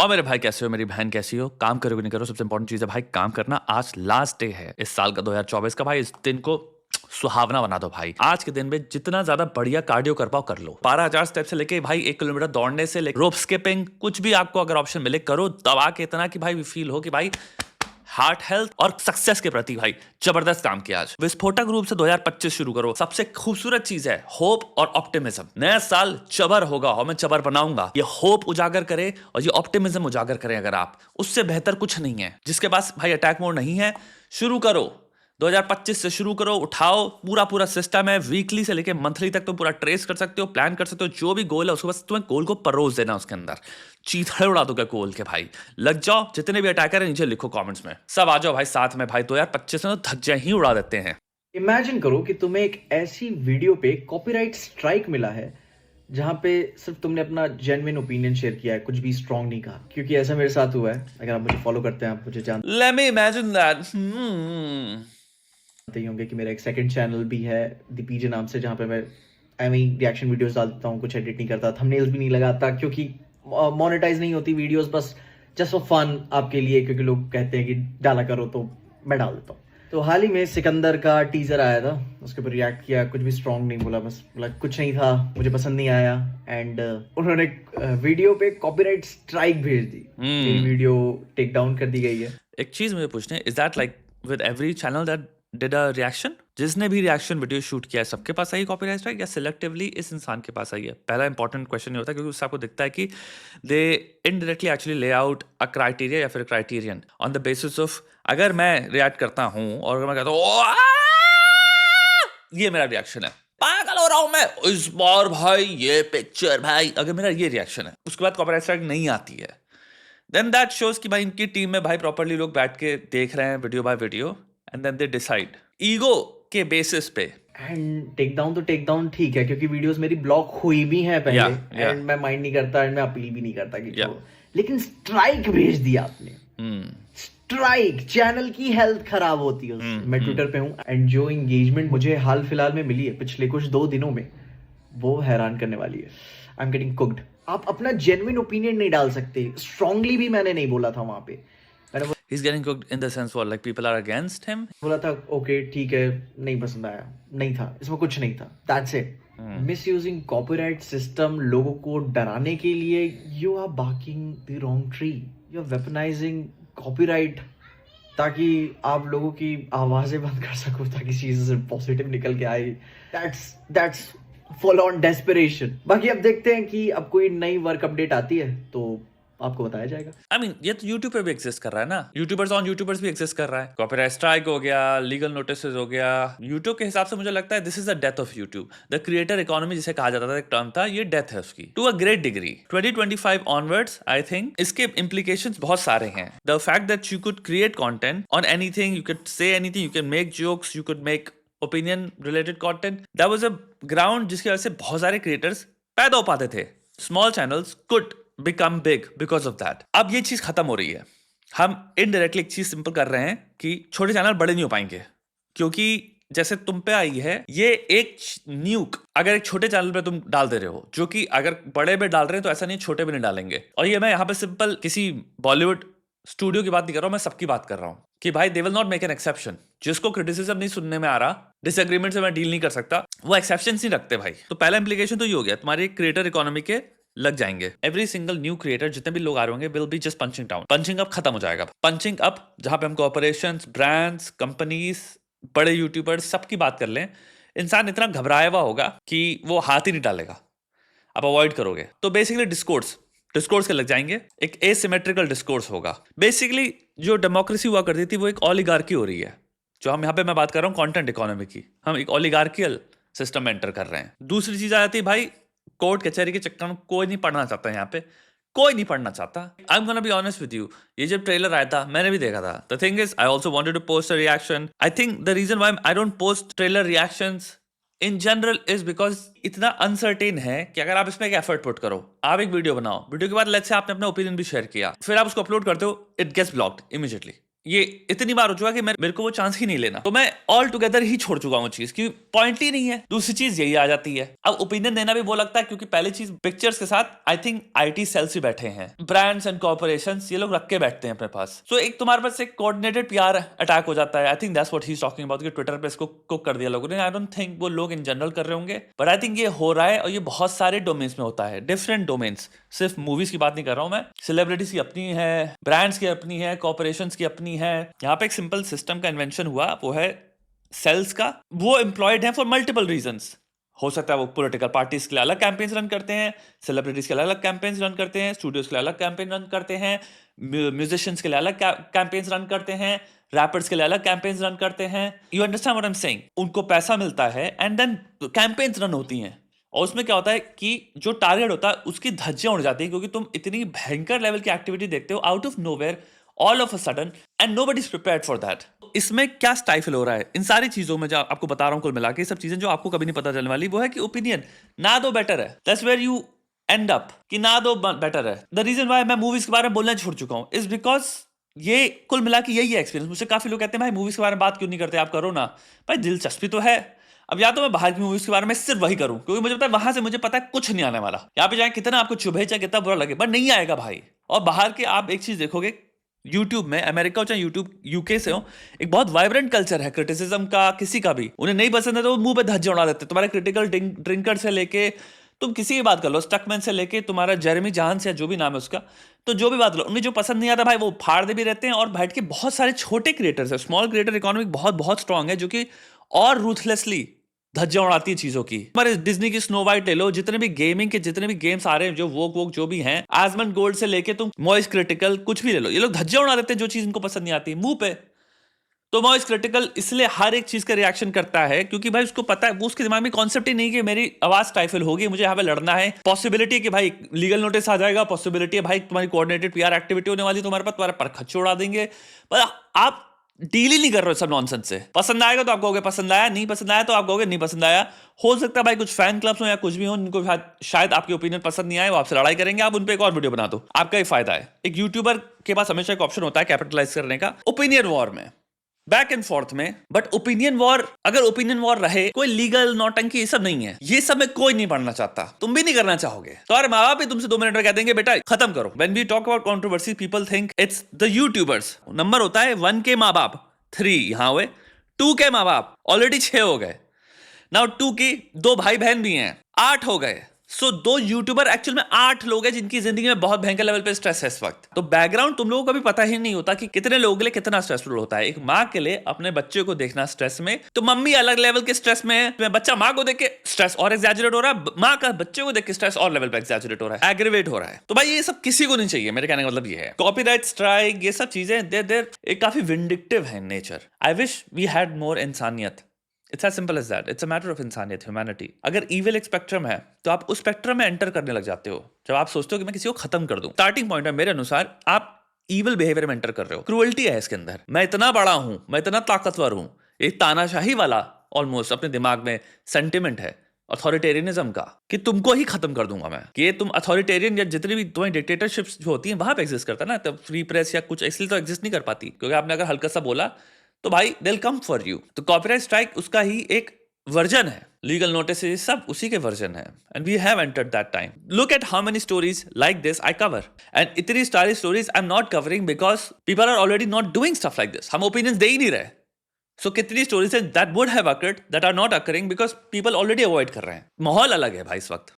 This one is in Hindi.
और मेरे भाई कैसे हो, मेरी बहन कैसी हो, काम करो कि नहीं करो, सबसे इंपॉर्टेंट चीज है भाई काम करना। आज लास्ट डे है इस साल का 2024 का भाई। इस दिन को सुहावना बना दो भाई। आज के दिन में जितना ज्यादा बढ़िया कार्डियो कर पाओ कर लो। 12,000 स्टेप से लेके भाई 1 किलोमीटर दौड़ने से लेके रोप स्किपिंग, कुछ भी आपको अगर ऑप्शन मिले करो, दबा के इतना कि भाई फील हो कि भाई हार्ट हेल्थ और सक्सेस के प्रति भाई जबरदस्त काम किया। आज विस्फोटक रूप से 2025 शुरू करो। सबसे खूबसूरत चीज है होप और ऑप्टिमिज्म। नया साल चबर होगा और मैं चबर बनाऊंगा। ये होप उजागर करे और ये ऑप्टिमिज्म उजागर करें अगर आप, उससे बेहतर कुछ नहीं है। जिसके पास भाई अटैक मोड नहीं है, शुरू करो 2025 से शुरू करो। उठाओ, पूरा पूरा सिस्टम है, वीकली से लेके मंथली तक तुम पूरा ट्रेस कर सकते हो, प्लान कर सकते हो। जो भी गोल है उसको बस तुम्हें गोल को परोस देना, उसके अंदर चीथड़े उड़ा दोगे गोल के भाई। लग जाओ, जितने भी अटैकर है नीचे लिखो कमेंट्स में, सब आ जाओ भाई साथ में भाई। 2025 में तो धज्जियां ही उड़ा देते हैं। इमेजिन करो कि तुम्हें एक ऐसी वीडियो पे कॉपीराइट स्ट्राइक मिला है जहां पे सिर्फ तुमने अपना जेन्युइन ओपिनियन शेयर किया है, कुछ भी स्ट्रांग नहीं कहा। क्योंकि ऐसा मेरे साथ हुआ है। अगर आप मुझे फॉलो करते हैं आप मुझे जानते Let me imagine that. ही होंगे कि मेरा एक सेकंड चैनल भी है दीपीजे नाम से, जहां पे मैं एम रिएक्शन वीडियोस डालता हूँ, कुछ एडिट नहीं करता, थंबनेल्स भी नहीं लगाता, क्योंकि मोनेटाइज नहीं होती वीडियोस, बस जस्ट फॉर फन आपके लिए, क्योंकि लोग कहते हैं कि डाला करो तो मैं डाल देता हूँ। तो हाल ही में सिकंदर का टीजर आया था, उसके ऊपर रिएक्ट किया, कुछ भी स्ट्रांग नहीं बोला, बस बोला कुछ नहीं था, मुझे पसंद नहीं आया। एंड उन्होंने वीडियो पे कॉपीराइट स्ट्राइक भेज दी। मेरी वीडियो टेक डाउन कर दी गई है। एक चीज मुझे पूछना है, is that like with every channel that did a reaction? जिसने भी रिएक्शन वीडियो शूट किया है सबके पास आई कॉपीराइट स्ट्राइक, या सिलेक्टिवली इस इंसान के पास आई है? पहला इंपॉर्टेंट क्वेश्चन ये होता है, क्योंकि उससे आपको दिखता है कि दे इनडायरेक्टली एक्चुअली ले आउट अ क्राइटेरिया या फिर criterion on the basis of, अगर मैं रिएक्ट करता हूं और अगर मैं कहता हूं ये मेरा रिएक्शन है, पागल हो रहा हूं मैं इस बार भाई, ये पिक्चर भाई, अगर मेरा ये रिएक्शन है, उसके बाद कॉपीराइट स्ट्राइक नहीं आती है, देन दैट शोज कि भाई इनकी टीम में भाई प्रॉपर्ली लोग बैठ के देख रहे हैं video by video, and then they decide ego के बेसिस पे। एंड टेक डाउन तो टेक डाउन ठीक है, क्योंकि वीडियोस मेरी ब्लॉक हुई भी हैं पहले। एंड मैं माइंड नहीं करता, एंड मैं अपील भी नहीं करता कि लेकिन स्ट्राइक भेज दिया आपने। स्ट्राइक, चैनल की हेल्थ खराब होती है उससे। मैं ट्विटर पे हूँ, एंड जो एंगेजमेंट मुझे हाल फिलहाल में मिली है पिछले कुछ 2 दिनों में, वो हैरान करने वाली है। I am getting cooked. आप अपना जेन्युइन ओपिनियन नहीं डाल सकते। स्ट्रांगली भी मैंने नहीं बोला था वहां पे। मैंने He's getting cooked in the sense what, like people are against him? बोला था ओके ठीक है, नहीं पसंद आया, नहीं था इसमें, कुछ नहीं था, that's it. Misusing copyright system लोगों को डराने के लिए, you are barking the wrong tree. You are weaponising copyright ताकि आप लोगों की आवाजें बंद कर सको, ताकि चीजें सिर्फ पॉजिटिव निकल के आए। That's full on desperation. बाकी अब देखते हैं कि अब कोई नई वर्क अपडेट आती है तो आपको बताया जाएगा। I mean, ये तो YouTube पे भी एग्जिस्ट कर रहा है ना, यूट्यूबर्स ऑन यूट्यूबर्स भी एग्जिस्ट कर रहा है। कॉपीराइट स्ट्राइक हो गया, लीगल नोटिसेस हो गया। YouTube के हिसाब से मुझे लगता है this is the death of YouTube। The creator economy जिसे कहा जाता था, एक टर्म था, ये डेथ है उसकी to a great degree. 2025 onwards I think इसके इम्प्लीकेशंस बहुत सारे हैं। The fact that you could create content on anything, you could say anything, you can make jokes, you could make opinion related content, that was a ground जिसकी वजह से बहुत सारे क्रिएटर्स पैदा हो पाते थे। Small channels could become big because of that। अब ये चीज खत्म हो रही है। हम इनडायरेक्टली एक चीज सिंपल कर रहे हैं कि छोटे चैनल बड़े नहीं हो पाएंगे, क्योंकि जैसे तुम पे आई है ये एक न्यूक, अगर एक छोटे चैनल पे तुम डाल दे रहे हो, जो कि अगर बड़े में डाल रहे हैं तो ऐसा नहीं छोटे में नहीं डालेंगे। और ये मैं यहाँ पे सिंपल किसी बॉलीवुड स्टूडियो की बात नहीं कर रहा हूं, मैं सबकी बात कर रहा हूं कि भाई they will not make an exception. जिसको क्रिटिसिज्म नहीं सुनने में आ रहा, डिसएग्रीमेंट से मैं डील नहीं कर सकता, वो एक्सेप्शन नहीं रखते भाई। तो पहला इंप्लीकेशन तो ये हो गया, तुम्हारी क्रिएटर इकोनॉमी के लग जाएंगे। एवरी सिंगल न्यू क्रिएटर, जितने भी लोग आ रहे होंगे, will be just punching down. Punching up खत्म हो जाएगा। पंचिंग अप जहां पे हम कॉर्पोरेशंस, ब्रांड्स, कंपनीज, बड़े यूट्यूबर्स सबकी बात कर लें, इंसान इतना घबराया हुआ होगा कि वो हाथ ही नहीं डालेगा, आप अवॉइड करोगे। तो बेसिकली डिस्कोर्स के लग जाएंगे, एक एसिमेट्रिकल डिस्कोर्स होगा। बेसिकली जो डेमोक्रेसी हुआ करती थी वो एक ओलिगार्की हो रही है। जो हम यहाँ पे मैं बात कर रहा हूँ कंटेंट इकोनॉमी की, हम एक ओलिगार्कियल सिस्टम में एंटर कर रहे हैं। दूसरी चीज आ जाती है भाई, कोर्ट कचहरी के चक्कर में कोई नहीं पढ़ना चाहता, यहाँ पे कोई नहीं पढ़ना चाहता। I am gonna be honest with you, ये जब ट्रेलर आया था मैंने भी देखा था। The thing is I also wanted to post a reaction. I think the reason why I don't post trailer reactions in general is because इतना अनसर्टेन है कि अगर आप इसमें एक एफर्ट पुट करो, आप एक वीडियो बनाओ, वीडियो के बाद लेट्स से आपने अपना ओपिनियन भी शेयर किया, फिर आप उसको अपलोड करते हो, इट गेट्स ब्लॉक्ड इमीडिएटली। ये इतनी बार हो चुका कि मेरे को वो चांस ही नहीं लेना, तो मैं ऑल टुगेदर ही छोड़ चुका हूँ चीज की, पॉइंट ही नहीं है। दूसरी चीज यही आ जाती है, अब ओपिनियन देना भी वो लगता है क्योंकि पहली चीज पिक्चर्स के साथ आई थिंक आईटी सेल्स भी बैठे हैं, ब्रांड्स एंड कॉर्पोरेशंस ये लोग रख के बैठते हैं अपने पास। सो एक तुम्हारे पास एक कोऑर्डिनेटेड पीआर अटैक हो जाता है। I think that's what he is talking about, कि ट्विटर पे इसको कुक कर दिया लोगों ने। आई डोंट थिंक वो लोग इन जनरल कर रहे होंगे, बट आई थिंक ये हो रहा है, और ये बहुत सारे डोमेन्स में होता है, डिफरेंट डोमेन्स, सिर्फ मूवीज की बात नहीं कर रहा हूं मैं। सेलिब्रिटीज की अपनी है, ब्रांड्स की अपनी है, कॉर्पोरेशंस की अपनी है। यहाँ पे एक सिंपल सिस्टम का इन्वेंशन हुआ, वो है सेल्स का। वो एम्प्लॉयड है फॉर मल्टीपल रीजंस। हो सकता है वो पॉलिटिकल पार्टीज के लिए अलग कैंपेन्स रन करते हैं, सेलिब्रिटीज के लिए अलग कैंपेन्स रन करते हैं, स्टूडियोज के लिए अलग कैंपेन रन करते हैं, म्यूजिशियंस के लिए अलग कैंपेन्स रन करते हैं, रैपर्स के लिए अलग कैंपेन्स रन करते हैं। You understand what I am saying? उनको पैसा मिलता है एंड देन कैंपेन्स रन होती हैं, और उसमें क्या होता है कि जो टारगेट होता है उसकी धज्जियां उड़ जाती है, क्योंकि तुम इतनी भयंकर लेवल की एक्टिविटी देखते हो out of nowhere all of a sudden, and nobody is prepared for that. इसमें क्या स्टाइफल हो रहा है इन सारी चीजों में, जो आपको बता रहा हूं कुल मिला के, सब चीजें जो आपको कभी नहीं पता चलने वाली, वो है कि ओपिनियन ना दो बेटर है। That's where you end up, कि ना दो बेटर है। द रीजन व्हाई मैं मूवीज के बारे में बोलना छोड़ चुका हूं इज बिकॉज ये कुल मिला के यही है एक्सपीरियंस। मुझसे काफी लोग कहते हैं भाई मूवीज के बारे में बात क्यों नहीं करते, आप करो ना। भाई दिलचस्पी तो है, अब या तो मैं बाहर की मूवीज के बारे में सिर्फ वही करूं, क्योंकि मुझे पता है वहां से मुझे पता है कुछ नहीं आने वाला। यहाँ पे जाए कितना आपको चुभे चाहे कितना बुरा लगे, बट नहीं आएगा भाई। और बाहर के आप एक चीज देखोगे, यूट्यूब में, अमेरिका हो चाहे यूट्यूब यूके से हो, एक बहुत वाइब्रेंट कल्चर है क्रिटिसिज्म का। किसी का भी उन्हें नहीं पसंद है तो वो मुंह पे धज्जे उड़ा देते। तुम्हारे क्रिटिकल ड्रिंकर से लेके तुम किसी की बात कर लो, स्टकमैन से लेके तुम्हारा जेरेमी जहान से, जो भी नाम है उसका, तो जो भी बात लो, उन्हें जो पसंद नहीं आता भाई वो फाड़ दे भी रहते हैं। और बैठ के बहुत सारे छोटे क्रिएटर्स है, स्मॉल क्रिएटर इकोनॉमी बहुत बहुत स्ट्रांग है, जो कि और रूथलेसली धज्जियां उड़ाती है चीजों की। हमारे डिज्नी की स्नो वाइट ले लो, जितने भी गेमिंग के जितने भी गेम्स आ रहे हैं, जो वोक जो भी हैं, आजमंड गोल्ड से लेके तुम मॉइस क्रिटिकल कुछ भी ले लो, ये लोग धज्जियां उड़ा देते हैं जो चीज इनको पसंद नहीं आती मुंह पे। तो मॉइस क्रिटिकल इसलिए हर एक चीज का रिएक्शन करता है, क्योंकि भाई उसको पता है, वो उसके दिमाग में कॉन्सेप्ट ही नहीं कि मेरी आवाज टाइफल होगी, मुझे यहाँ पे लड़ना है। पॉसिबिलिटी है कि भाई लीगल नोटिस आ जाएगा, पॉसिबिलिटी है भाई तुम्हारी कोऑर्डिनेटेड पीआर एक्टिविटी होने वाली, तुम्हारे पास तुम्हारे पर खच्चे उड़ा देंगे, पर आप डील ही नहीं कर रहे हो सब नॉनसेंस से। पसंद आएगा तो आप कहोगे पसंद आया, नहीं पसंद आया तो आप कहोगे नहीं पसंद आया। हो सकता है भाई कुछ फैन क्लब्स हो या कुछ भी हो, उनको शायद आपकी ओपिनियन पसंद नहीं आए, वो आपसे लड़ाई करेंगे, आप उन पे एक और वीडियो बना दो, आपका ही फायदा है। एक यूट्यूबर के पास हमेशा एक ऑप्शन होता है कैपिटलाइज करने का, ओपिनियन वॉर में, बैक एंड फोर्थ में। बट ओपिनियन वॉर, अगर ओपिनियन वॉर रहे, कोई लीगल नौटंकी ये सब नहीं है, ये सब में कोई नहीं पढ़ना चाहता, तुम भी नहीं करना चाहोगे। तो और माँ बाप भी तुमसे 2 मिनट में कह देंगे बेटा खत्म करो। When we talk about controversy, people think it's the YouTubers. Number होता है 1 के माँ बाप, 3 यहां हुए, 2 के माँ बाप ऑलरेडी 6 हो गए, नाउ 2 की 2 भाई बहन भी हैं, 8 हो गए। सो 2 यूट्यूबर एक्चुअल में 8 लोग हैं जिनकी जिंदगी में बहुत भयंकर लेवल पे स्ट्रेस है इस वक्त। तो बैकग्राउंड तुम लोगों को भी पता ही नहीं होता कि कितने लोगों के लिए कितना स्ट्रेसफुल होता है। एक माँ के लिए अपने बच्चे को देखना स्ट्रेस में, तो मम्मी अलग लेवल के स्ट्रेस में है, बच्चा माँ को देख के स्ट्रेस और एग्जैजुरेट हो रहा है, माँ का बच्चे को देख के स्ट्रेस और लेवल पे एग्जैजुरेट हो रहा है, एग्रीवेट हो रहा है। तो भाई ये सब किसी को नहीं चाहिए, मेरे कहने का मतलब ये है। कॉपीराइट स्ट्राइक, ये सब चीजें देर एक काफी विंडिक्टिव है nature. I wish we had more इंसानियत। It's as simple as that. It's a matter of इंसानियत, ह्यूमैनिटी। अगर ईविल एक स्पेक्ट्रम है तो आप उस स्पेक्ट्रम में एंटर करने लग जाते हो जब आप सोचते हो कि मैं किसी को खत्म कर दूं। स्टार्टिंग पॉइंट है मेरे अनुसार, आप ईविल बिहेवियर में एंटर कर रहे हो, क्रूअल्टी है इसके अंदर। मैं इतना बड़ा हूं, मैं इतना ताकतवर हूं, एक तानाशाही वाला ऑलमोस्ट अपने दिमाग में सेंटिमेंट है अथॉरिटेरियनिज्म का, कि तुमको ही खत्म कर दूंगा मैं। कि तुम अथॉरिटेरियन या जितनी भी तुम्हारी डिक्टेटरशिप्स जो होती हैं वहां पे एग्जिस्ट करता है ना, तब फ्री प्रेस या कुछ इसलिए तो एग्जिस्ट नहीं कर पाती, क्योंकि आपने अगर हल्का सा बोला तो भाई दिल कम फॉर यू। तो कॉपीराइट स्ट्राइक उसका ही एक वर्जन है, लीगल नोटिस सब उसी के वर्जन है, and we have entered that time. Look at how many stories like this I cover, and इतनी सारी stories I am not covering because people are already not doing stuff like this. हम ओपिनियंस दे ही नहीं रहे। सो कितनी स्टोरीज हैं that would have occurred that are not occurring because people already avoid कर रहे हैं। माहौल अलग है भाई इस वक्त।